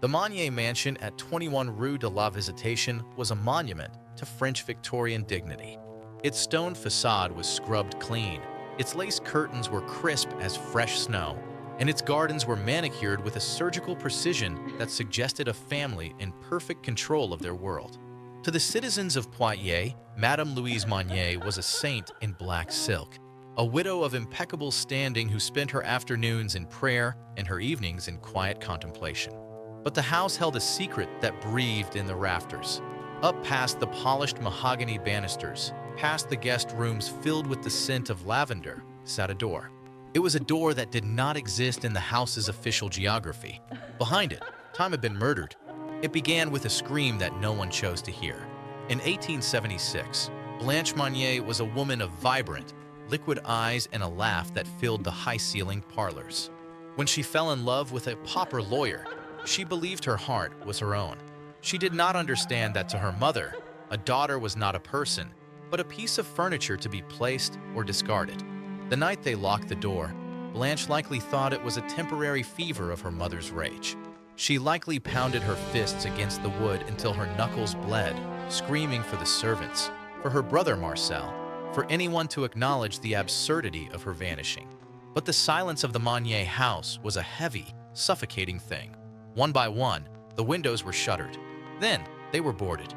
The Monnier mansion at 21 Rue de la Visitation was a monument to French Victorian dignity. Its stone facade was scrubbed clean, its lace curtains were crisp as fresh snow, and its gardens were manicured with a surgical precision that suggested a family in perfect control of their world. To the citizens of Poitiers, Madame Louise Monnier was a saint in black silk, a widow of impeccable standing who spent her afternoons in prayer and her evenings in quiet contemplation. But the house held a secret that breathed in the rafters. Up past the polished mahogany banisters, past the guest rooms filled with the scent of lavender, sat a door. It was a door that did not exist in the house's official geography. Behind it, time had been murdered. It began with a scream that no one chose to hear. In 1876, Blanche Monnier was a woman of vibrant, liquid eyes and a laugh that filled the high-ceilinged parlors. When she fell in love with a pauper lawyer, she believed her heart was her own. She did not understand that to her mother, a daughter was not a person, but a piece of furniture to be placed or discarded. The night they locked the door, Blanche likely thought it was a temporary fever of her mother's rage. She likely pounded her fists against the wood until her knuckles bled, screaming for the servants, for her brother Marcel, for anyone to acknowledge the absurdity of her vanishing. But the silence of the Monnier house was a heavy, suffocating thing. One by one, the windows were shuttered. Then, they were boarded.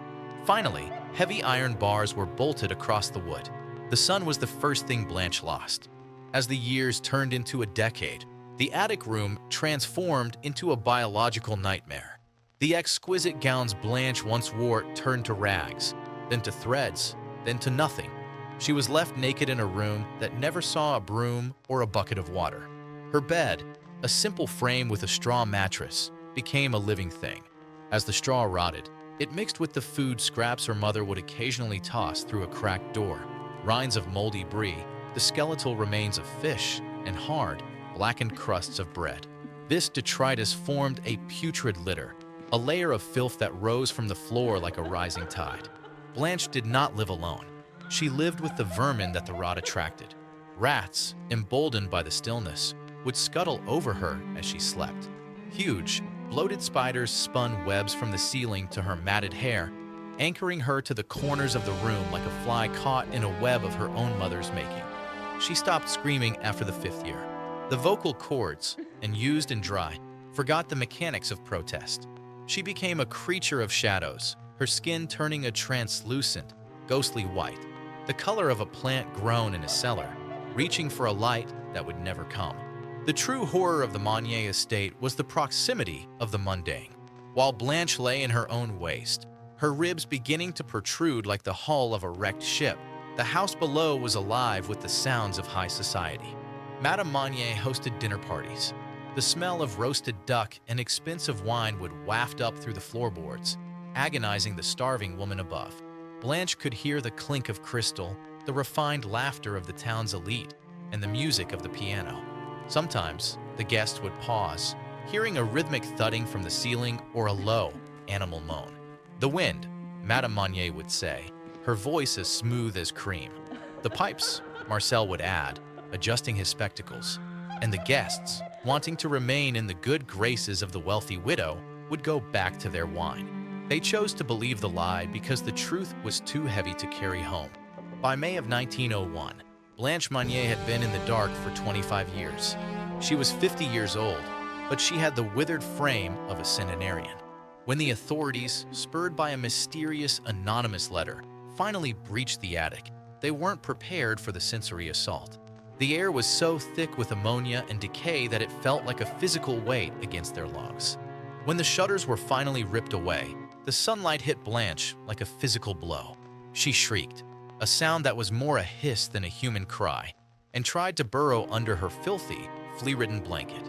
Finally, heavy iron bars were bolted across the wood. The sun was the first thing Blanche lost. As the years turned into a decade, the attic room transformed into a biological nightmare. The exquisite gowns Blanche once wore turned to rags, then to threads, then to nothing. She was left naked in a room that never saw a broom or a bucket of water. Her bed, a simple frame with a straw mattress, became a living thing. As the straw rotted, it mixed with the food scraps her mother would occasionally toss through a cracked door. Rinds of moldy brie, the skeletal remains of fish, and hard, blackened crusts of bread. This detritus formed a putrid litter, a layer of filth that rose from the floor like a rising tide. Blanche did not live alone. She lived with the vermin that the rot attracted. Rats, emboldened by the stillness, would scuttle over her as she slept. Huge, bloated spiders spun webs from the ceiling to her matted hair, anchoring her to the corners of the room like a fly caught in a web of her own mother's making. She stopped screaming after the 5th year. The vocal cords, and used and dry, forgot the mechanics of protest. She became a creature of shadows, her skin turning a translucent, ghostly white, the color of a plant grown in a cellar, reaching for a light that would never come. The true horror of the Monnier estate was the proximity of the mundane. While Blanche lay in her own waste, her ribs beginning to protrude like the hull of a wrecked ship, the house below was alive with the sounds of high society. Madame Monnier hosted dinner parties. The smell of roasted duck and expensive wine would waft up through the floorboards, agonizing the starving woman above. Blanche could hear the clink of crystal, the refined laughter of the town's elite, and the music of the piano. Sometimes, the guests would pause, hearing a rhythmic thudding from the ceiling or a low, animal moan. "The wind," Madame Monnier would say, her voice as smooth as cream. "The pipes," Marcel would add, adjusting his spectacles. And the guests, wanting to remain in the good graces of the wealthy widow, would go back to their wine. They chose to believe the lie because the truth was too heavy to carry home. By May of 1901, Blanche Monnier had been in the dark for 25 years. She was 50 years old, but she had the withered frame of a centenarian. When the authorities, spurred by a mysterious anonymous letter, finally breached the attic, they weren't prepared for the sensory assault. The air was so thick with ammonia and decay that it felt like a physical weight against their lungs. When the shutters were finally ripped away, the sunlight hit Blanche like a physical blow. She shrieked, a sound that was more a hiss than a human cry, and tried to burrow under her filthy, flea-ridden blanket.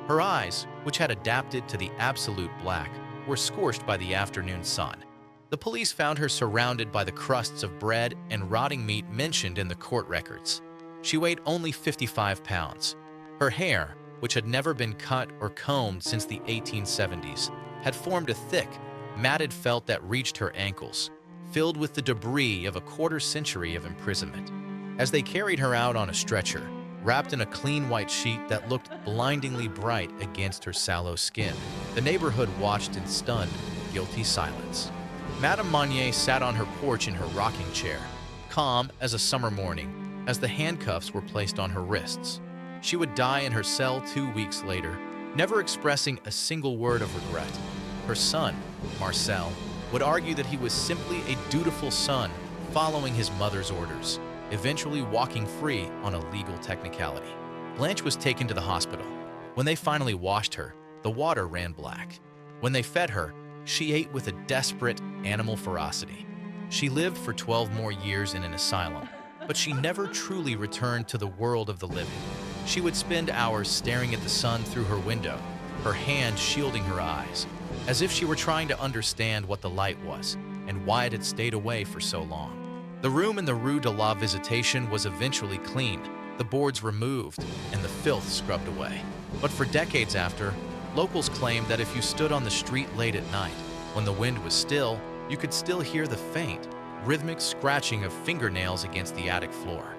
Her eyes, which had adapted to the absolute black, were scorched by the afternoon sun. The police found her surrounded by the crusts of bread and rotting meat mentioned in the court records. She weighed only 55 pounds. Her hair, which had never been cut or combed since the 1870s, had formed a thick, matted felt that reached her ankles, filled with the debris of a quarter-century of imprisonment. As they carried her out on a stretcher, wrapped in a clean white sheet that looked blindingly bright against her sallow skin, The neighborhood watched in stunned, guilty silence. Madame Monnier sat on her porch in her rocking chair, calm as a summer morning, as the handcuffs were placed on her wrists. She would die in her cell 2 weeks later, never expressing a single word of regret. Her son, Marcel, would argue that he was simply a dutiful son following his mother's orders, eventually walking free on a legal technicality. Blanche was taken to the hospital. When they finally washed her, the water ran black. When they fed her, she ate with a desperate animal ferocity. She lived for 12 more years in an asylum, but she never truly returned to the world of the living. She would spend hours staring at the sun through her window, her hand shielding her eyes, as if she were trying to understand what the light was and why it had stayed away for so long. The room in the Rue de la Visitation was eventually cleaned, the boards removed, and the filth scrubbed away. But for decades after, locals claimed that if you stood on the street late at night, when the wind was still, you could still hear the faint, rhythmic scratching of fingernails against the attic floor.